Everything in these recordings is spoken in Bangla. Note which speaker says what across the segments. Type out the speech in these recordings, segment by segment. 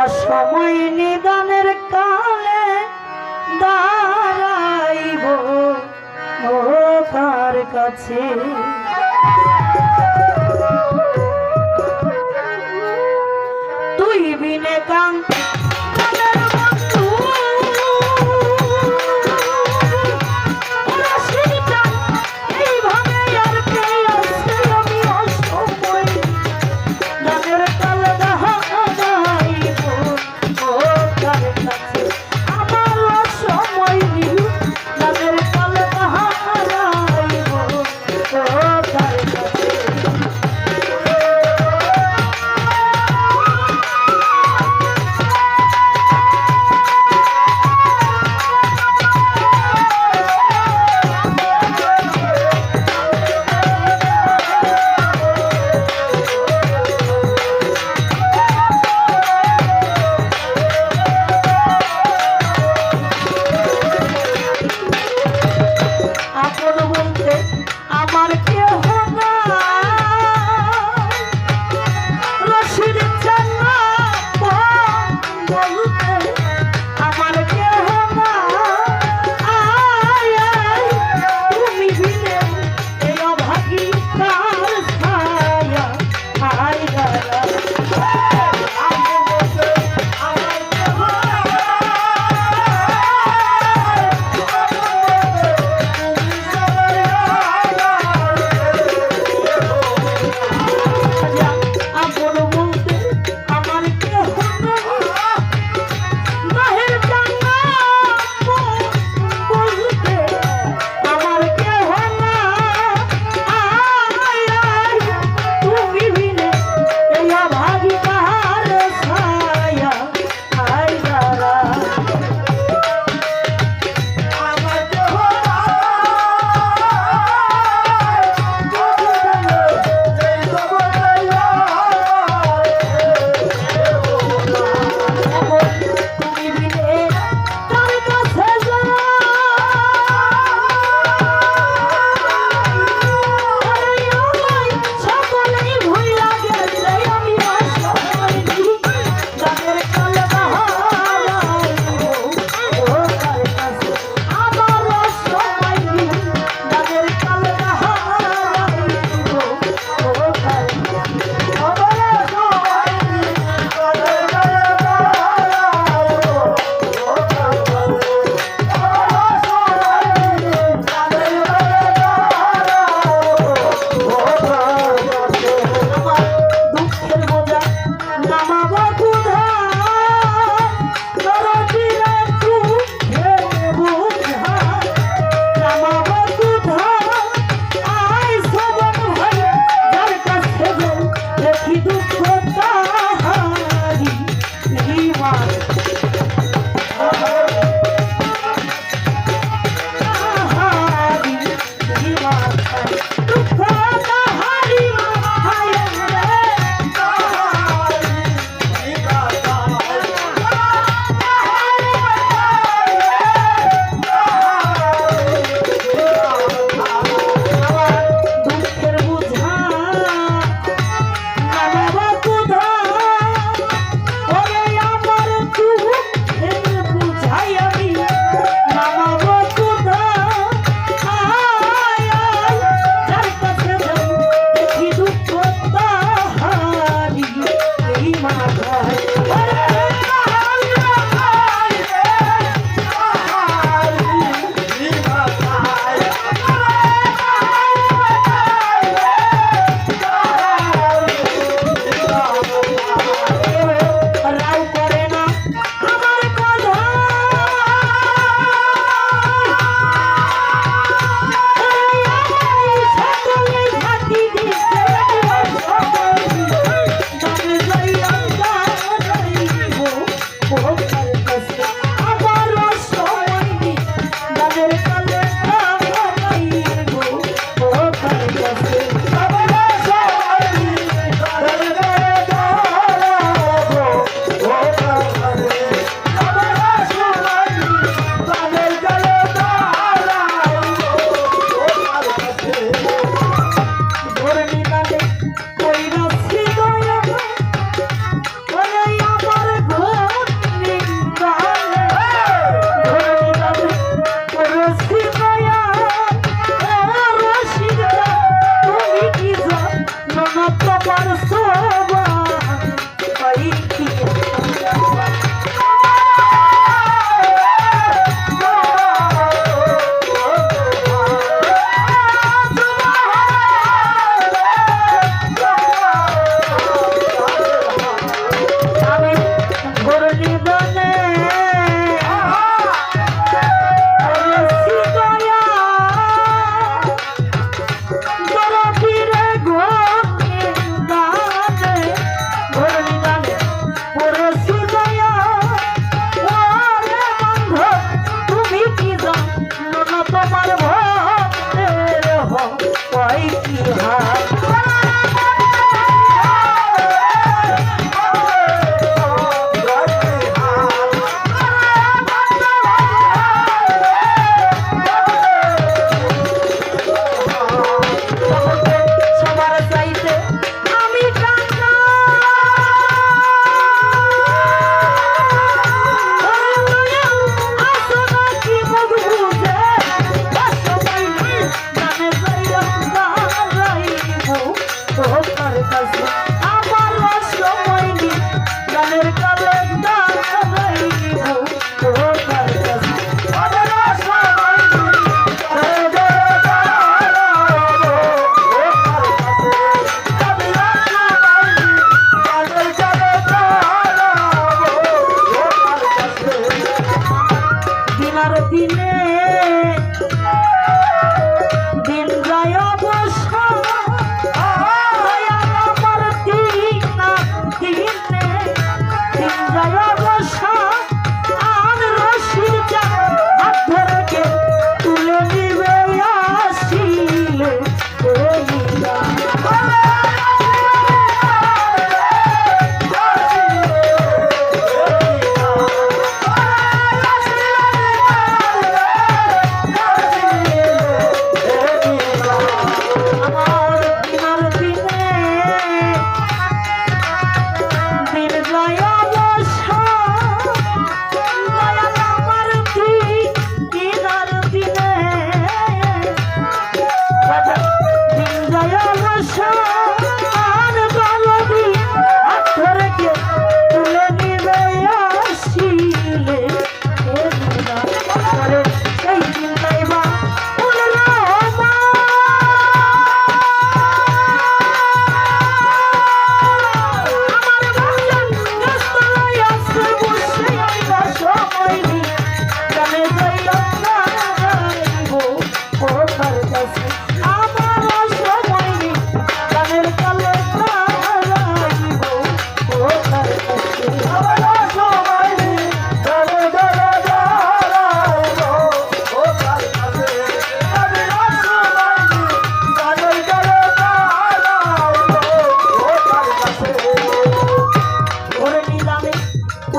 Speaker 1: অসময় নিদানের কালে দাঁড়াইব ও তার কাছে। তুই বিনে কান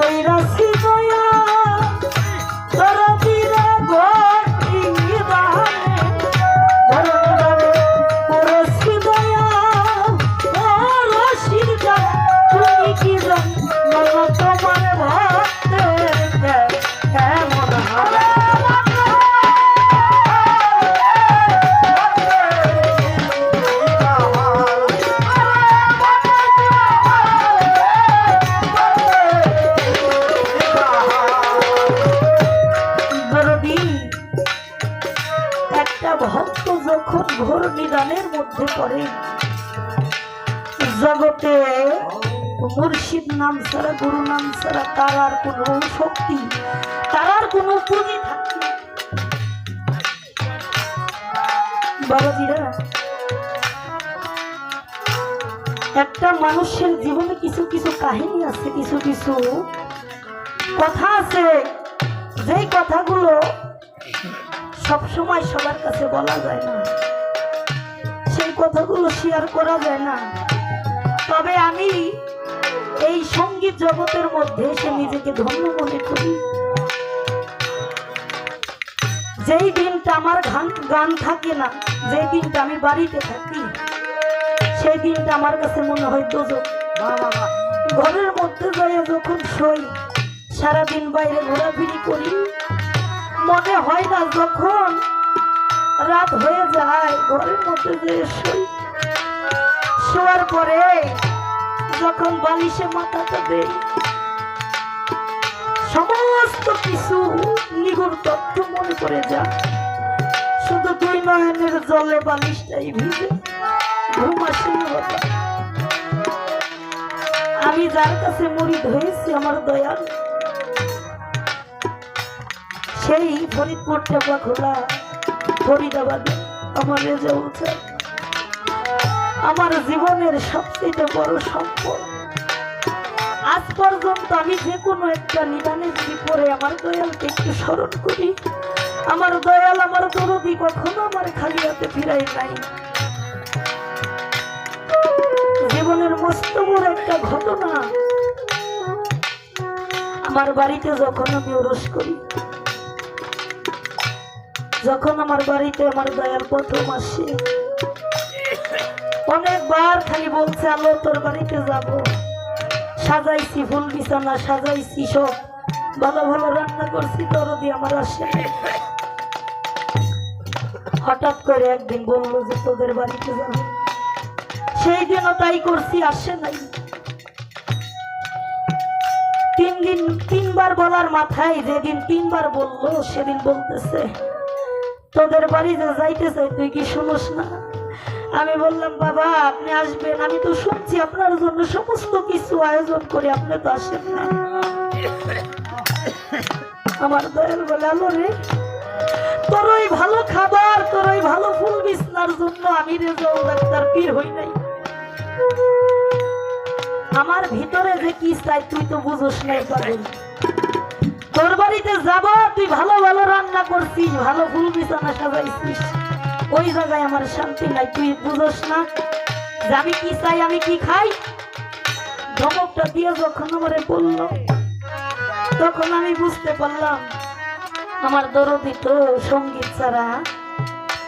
Speaker 1: কইরাছি দয়া তোরা দিরা ভক্তি দানে ধরণে কইরাছি দয়া তোরা শিরজা তুমি কি জানো তোমার ভক্তের কেমন হয় ভক্ত যখন ঘোর নিদানের মধ্যে পড়ে জগতে মুর্শিদ নাম ছাড়া গুরু নাম ছাড়া তার আর কোন শক্তি তার আর কোন পুঁজি থাকে না। বাবাজিরা একটা মানুষের জীবনে কিছু কিছু কাহিনী আছে, কিছু কিছু কথা আছে, যেই কথাগুলো সবসময় সবার কাছে বলা যায় না, সেই কথাগুলো শেয়ার করা যায় না। তবে আমি এই সঙ্গীত জগতের মধ্যে এসে নিজেকে ধন্য মনে করি। যেই দিনটা আমার গান থাকে না, যেই দিনটা আমি বাড়িতে থাকি, সেই দিনটা আমার কাছে মনে হয় দোজক। ঘরের মধ্যে যাই যখন শোই, সারাদিন বাইরে ঘোরাফিরি করি, মনে হয় না যখন রাত হয়ে যায় ঘরের মধ্যে যে শোই, শোয়ার পরে যখন বালিশে মাথাটা দেই, সমস্ত কিছু নিগুড় তথ্য মনে করে যায়। শুধু দুই নয়নের জলে বালিশটাই ভিজে, ঘুম আসে না। আমি যার কাছে মুরিদ হয়েছি আমার দয়াল, সেই ফরিদপুর টেপা খোলা ফরিদাবাদে আমার রেজাউল স্যার আমার জীবনের সবচেয়ে বড় সম্পদ। আজ পর্যন্ত আমি যে কোনো একটা নিদানের বিপরে আমার দয়ালকে একটু স্মরণ করি। আমার দয়াল আমার দরদি কখনো আমার খালি হাতে ফিরাই নাই। জীবনের মস্ত বড় একটা ঘটনা, আমার বাড়িতে যখন আমি ওরস করি, যখন আমার বাড়িতে আমার দয়াল প্রথম আসে, অনেকবার খালি বলছে আলো তোর বাড়িতে যাব, সাজাইছি ফুল বিছানা, সাজাইছি সব ভালো ভালো রান্না করছি, দরদি আমার আসে। হঠাৎ করে একদিন বললো যে তোদের বাড়িতে যাবো, সেই দিনও তাই করছি, আসে নাই। তিনবার বলার মাথায় যেদিন তিনবার বললো সেদিন বলতেছে তোদের বাড়ি যে যাইতে চাই তুই কি শুনোস না? আমি বললাম বাবা আপনি আসবেন, আমি তো শুনছি আপনার জন্য সমস্ত কিছু আয়োজন করে, আপনি তো আসেন না। আমার দয়াল বলে আলো রে, তোর ওই ভালো খাবার, তোর ওই ভালো ফুল বিছনার জন্য আমি রেজাউল ডাক্তার পীর হই নাই। আমার ভিতরে যে কি চাই তুই তো বুঝোস নাই পাগল। তোর বাড়িতে যাব, তুই ভালো ভালো রান্না করছিস, ভালো ফুল বিছানা সাজাইছিস, ওই জায়গায় আমার শান্তি নাই, তুই বুঝোস না যে আমি কি চাই, আমি কি খাই। ধমকটা দিয়ে যখন আমারে বলল, তখন আমি বুঝতে পারলাম আমার দরদি তো সঙ্গীত ছাড়া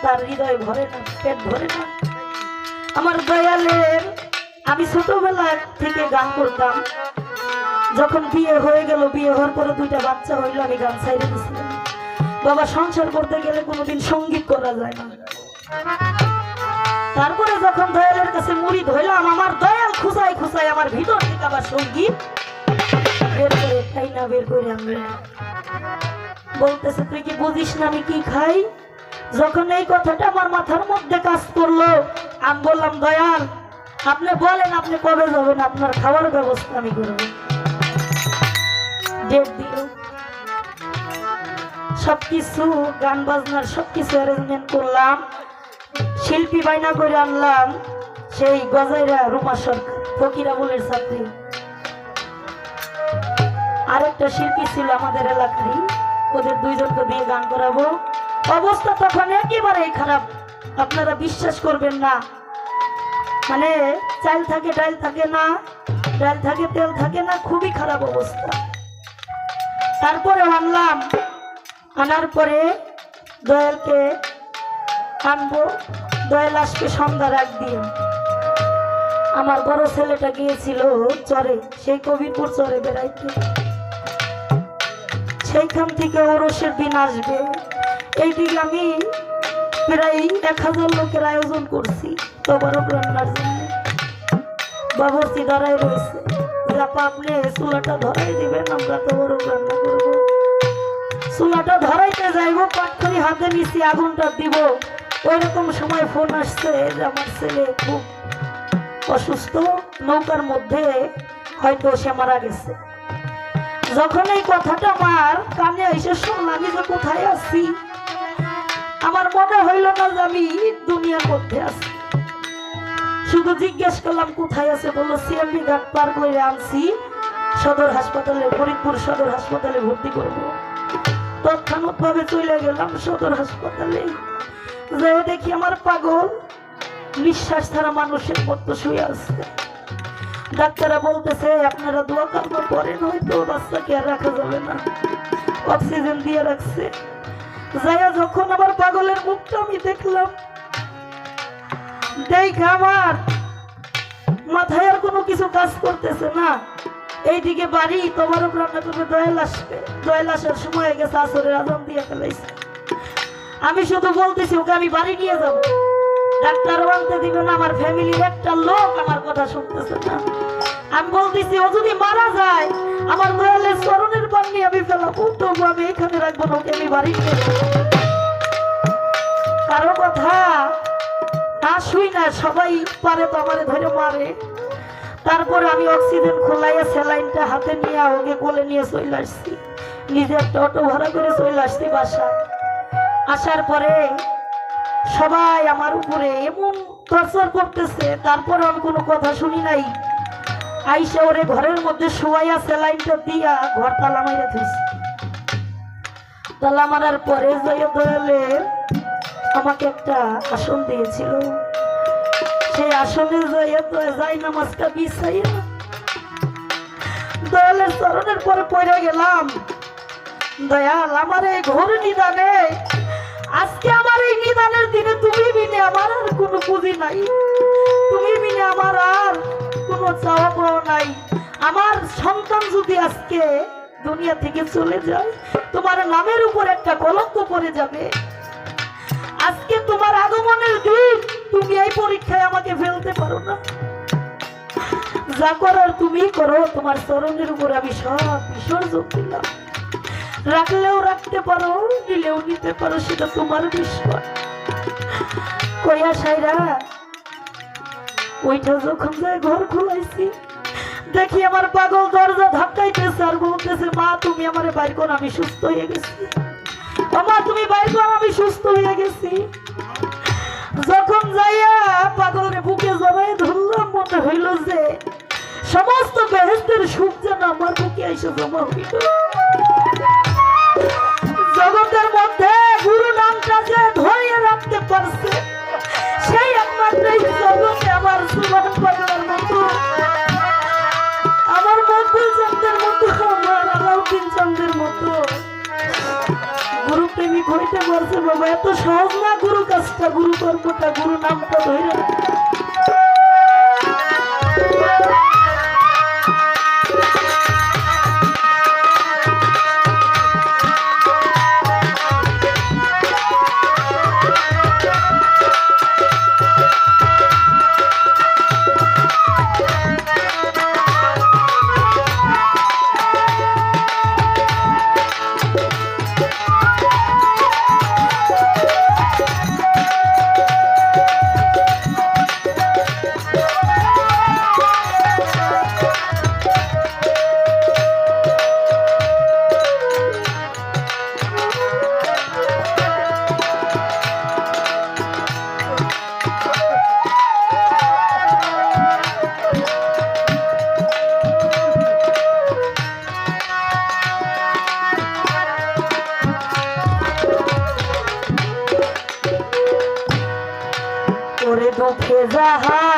Speaker 1: তার হৃদয় ভরে না, পেট ভরে না। আমার দয়ালের আমি ছোটবেলা থেকে গান করতাম, যখন বিয়ে হয়ে গেল, বিয়ে হওয়ার পরে দুইটা বাচ্চা হইলো, আমি গান ছাইড়ে দিয়েছিলাম। বাবা সংসার করতে গেলে কোনোদিন সঙ্গীত করা যায় না। তারপরে যখন দয়ালের কাছে মুরিদ হইলাম, আমার দয়াল খুঁচাই খুঁচাই আমার ভিতর থেকে আবার সঙ্গীত বের করে খাই না, বের করে আমি বলতেছে তুই কি বুঝিস না আমি কি খাই? যখন এই কথাটা আমার মাথার মধ্যে কাজ করলো, আমি বললাম দয়াল আপনি বলেন আপনি কবে যাবেন, আপনার খাওয়ার ব্যবস্থা আমি করবো। ডেট দিল, সবকিছু গান বাজনার সবকিছু অ্যারেঞ্জমেন্ট করলাম, শিল্পী বাইনা করে আনলাম সেই গজাইরা রুমা সরকার, ফকিরা বলের ছাত্রী। আরেকটা শিল্পী ছিল আমাদের এলাকারই, ওদের দুইজনকে দিয়ে গান করাবো। অবস্থা তখন একেবারেই খারাপ, আপনারা বিশ্বাস করবেন না। মানে চাল থাকে ডাল থাকে না, ডাল থাকে তেল থাকে না, খুবই খারাপ অবস্থা। তারপরে আনলাম, আনার পরে দয়ালকে আনবো, দয়াল আসবে সন্ধ্যার আগ দিয়ে। আমার বড় ছেলেটা গিয়েছিল চরে, সেই কবিরপুর চরে বেড়াইতে, সেইখান থেকে ওরসের দিন আসবে। এইদিকে আমি প্রায় 1000 লোকের আয়োজন করছি তবরক রান্নার জন্য। বাবরচি দাঁড়ায় রয়েছে, আপা আপনি চুলাটা ধরাই দিবেন, আমরা তবরক রান্না করবো। চুলাটা ধরাইতে যাইব, পাটখড়ি হাতে নিছি, আগুনটা দিব। ওই রকম সময় ফোন আসছে যে আমার ছেলে খুব অসুস্থ, নৌকার মধ্যে হয়তো সে মারা গেছে। যখন এই কথাটা আমার কানে এসে শুনলাম, আমি যে কোথায় আছি, আমার মনে হইল না যে আমি দুনিয়ার মধ্যে আছি। শুধু জিজ্ঞেস করলাম কোথায় আছে, বললো সিএমবি ঘাট পার করে আনছি, সদর হাসপাতালে, ফরিদপুর সদর হাসপাতালে ভর্তি করবো। তৎক্ষণাৎ ভাবে চলে গেলাম সদর হাসপাতালে। যে দেখি আমার পাগল নিঃশ্বাস ছাড়া মানুষের মতো শুয়ে আছে। ডাক্তাররা বলতেছে আপনারা দোয়া কর্ম করেন, হয়তো বাচ্চাকে আর রাখা যাবে না, অক্সিজেন দিয়ে রাখছে। যাইয়া যখন আমার পাগলের মুখটা আমি দেখলাম, দেখে আমার মাথায় আর কোনো কিছু কাজ করতেছে না। এইদিকে বাড়ি তবরক রান্না করবে, দয়াল আসবে, দয়াল আসার সময় হয়ে গেছে, আসরের আজান দিয়ে ফেলাইছে। আমি শুধু বলতেছি ওকে আমি বাড়ি নিয়ে যাবো, ডাক্তার আনতে দিবে না, আমার ফ্যামিলির একটা লোক আমার কথা শুনতেছে না। আমি বলতেছি ও যদি মারা যায়, আমার দয়ালের চরণের পানি আমি ফেলাবো, তবু আমি এখানে রাখবো না, ওকে আমি বাড়ি নিয়ে যাবো। কারো কথা না শুই না, সবাই পারে তো আমারে ধরে মারে। তারপরে আমি অক্সিজেন খোলাইয়া স্যালাইনটা হাতে নিয়ে ওকে কোলে নিয়ে চলে আসছি, নিজে একটা অটো ভাড়া করে চলে আসছি বাসায়। আসার পরে সবাই আমার উপরে এমন টর্চার করতেছে, তারপরে আমি কোনো কথা শুনি নাই। আইসা ওরে ঘরের মধ্যে শোয়াইয়া স্যালাইনটা দিয়া ঘর তালা মাইরা থইছি। তালা মারার পরে দয়ালে আমাকে একটা আসন দিয়েছিল, সেই আসনে যাই নামাজটা বিছাইয়া দয়ালের চরণের পরে পড়ে গেলাম। দয়াল আমার এই ঘোর নিদানে, আজকে আমার এই নিদানের দিনে তুমি বিনে আমার আর কোনো পুঁজি নাই, তুমি বিনে আমার আর কোনো চাওয়া পাওয়া নাই। আমার সন্তান যদি আজকে দুনিয়া থেকে চলে যায়, তোমার নামের উপর একটা কলঙ্ক পড়ে যাবে। আজকে তোমার আগমনের দিন, তুমি এই পরীক্ষায় আমাকে ফেলতে পারো না। যা করার তুমি করো, তোমার চরণের উপরে আমি সব বিসর্জন দিলাম। রাখলেও রাখতে পারো, নিলেও নিতে পারো, সেটা তোমার বিষয়। কইয়া সাইরা ওইটা যখন যায় ঘর খুলাইছি, দেখি আমার পাগল দরজা ধাক্কাইতেছে আর বলতেছে মা তুমি আমারে বাইর করো, আমি সুস্থ হয়ে গেছি। মা তুমি বাইর করো, আমি সুস্থ হয়ে গেছি। যখন যাইয়া পাগলের বুকে জড়াই ধরলাম, মনে হইল যে সমস্ত বেহেশতের সুখ যেন আমার বুকে এসে জমা হইল। জগতের মধ্যে গুরু নামটা যে ধরিয়ে রাখতে পারছে, সেই একমাত্র এই জগতে আমার সুলতান পাগলের মতো, আমার মকবুল চাঁদের মতো, আমার আলাউদ্দিন চাঁদের মতো গুরু প্রেমিক হইতে পারছে। বাবা এত সহজ না গুরু কাজটা, গুরু কর্মটা, গুরু নামটা ধরে। দুঃখে যাহা